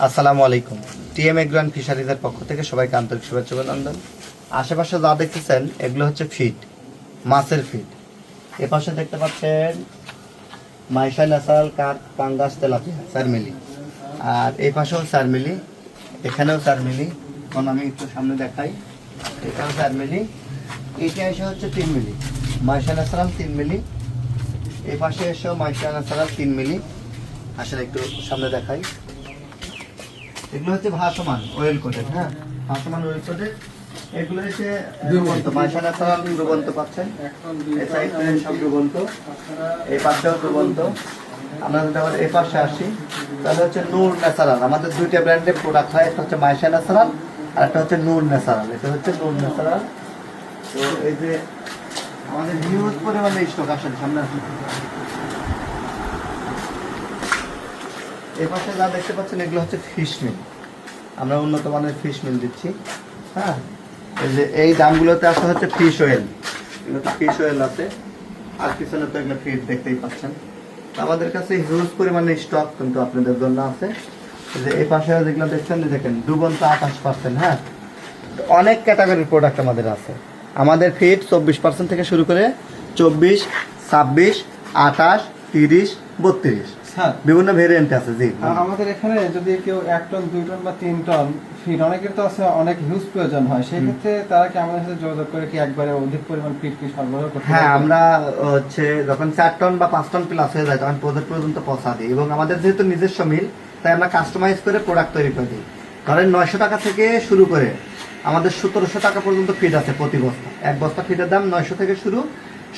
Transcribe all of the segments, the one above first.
আসসালামু আলাইকুম। TM agro and ফিশারিজের পক্ষ থেকে সবাইকে আন্তরিক শুভেচ্ছা অভিনন্দন। আশেপাশে যা দেখতেছেন এগুলো হচ্ছে ফিড, মাছের ফিড। এপাশে দেখতে পাচ্ছেন মাইশা ন্যাচারাল কার্প, পাঙ্গাস, তেলাপিয়া 4 মিলি, আর এই পাশেও 4 মিলি, এখানেও 4 মিলি। এখন আমি একটু সামনে দেখাই, এখানেও 4 মিলি, এইটা এসে হচ্ছে 3 মিলি, মাইশা ন্যাচারাল 3 মিলি। এই পাশে এসেও মাইশা ন্যাচারাল 3 মিলি। আসলে একটু সামনে দেখাই, এগুলো হচ্ছে ভাসমান ওয়েল কোটেড। হ্যাঁ, ভাসমান ওয়েল কোটেড। এগুলো হচ্ছে ডুবন্ত, মাইশা ন্যাচারাল ডুবন্ত পাচ্ছেন। এই সাইডে সব ডুবন্ত, এই পাশেও ডুবন্ত। আমরা যদি আবার এই পাশে আসি তাহলে হচ্ছে নূর ন্যাচারাল। আমাদের দুইটা ব্র্যান্ডের প্রোডাক্ট হয়, একটা হচ্ছে মাইশা ন্যাচারাল আর একটা হচ্ছে নূর ন্যাচারাল। এটা হচ্ছে নূর ন্যাচারাল। তো এই যে আমাদের হিউজ পরিমাণে স্টক আসলে সামনে আসলে এই পাশে যা দেখতে পাচ্ছেন এগুলো হচ্ছে ফিশ মিল। আমরা উন্নত মানের ফিশ মিল দিচ্ছি। হ্যাঁ, এই যে এই দামগুলোতে আসা হচ্ছে ফিশ অয়েল, এগুলোতে ফিশ অয়েল আছে। আর পিছনে তো এগুলো ফিড দেখতেই পাচ্ছেন। আমাদের কাছে হিউজ পরিমাণে স্টক কিন্তু আপনাদের জন্য আছে। এই যে এই পাশে যেগুলো দেখছেন, দেখেন ডুবন্ত 28%। হ্যাঁ, অনেক ক্যাটাগরির প্রোডাক্ট আমাদের আছে। আমাদের ফিড 24% থেকে শুরু করে 24, 26, 28, 30, 32 বিভিন্ন ভেরিয়েন্ট আছে। জি, আমাদের এখানে যদি কেউ 1 টন 2 টন বা 3 টন ফিড, অনেকের তো আছে অনেক হিউজ প্রয়োজন হয়, সেই ক্ষেত্রে তারা কি আমাদের সাথে যোগাযোগ করে কি একবারে অধিক পরিমাণ ফিড কি সরবরাহ করতে? হ্যাঁ, আমরা হচ্ছে যখন 4 টন বা 5 টন প্লাস হয়ে যায় তখন প্রজেক্ট পর্যন্ত পৌঁছা দিই। এবং আমাদের যেহেতু নিজস্ব মিল, তাই আমরা কাস্টমাইজ করে প্রোডাক্ট তৈরি করে দিই। ধরেন 900 টাকা থেকে শুরু করে আমাদের 1700 টাকা পর্যন্ত ফিড আছে প্রতি বস্তা। এক বস্তা ফিডের দাম 900 থেকে শুরু,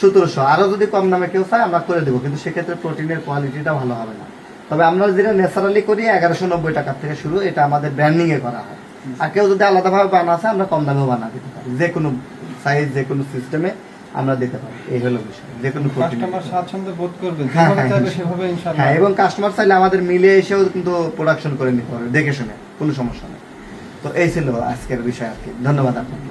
1700। আরও যদি কম দামে কেউ চায় আমরা করে দেবো, কিন্তু সেক্ষেত্রে প্রোটিনের কোয়ালিটিটা ভালো হবে না। তবে আমরা যেটা ন্যাচারালি করি 1190 টাকা থেকে শুরু, এটা আমাদের ব্র্যান্ডিংয়ে করা হয়। আর কেউ যদি আলাদাভাবে বানাতে আমরা কম দামেও বানা দিতে পারি, যে কোনো সাইজ, যে কোনো সিস্টেমে আমরা দিতে পারি। এই হলো বিষয়, যে কোনো কাস্টমার স্বাচ্ছন্দ্য বোধ করবে, হ্যাঁ, যেভাবে চাইবে সেভাবে ইনশাআল্লাহ। হ্যাঁ, এবং কাস্টমার চাইলে আমাদের মিলে এসেও কিন্তু প্রোডাকশন করে নিতে পারবে দেখে শুনে, কোনো সমস্যা নেই। তো এই ছিল আজকের বিষয় আর কি। ধন্যবাদ আপনাকে।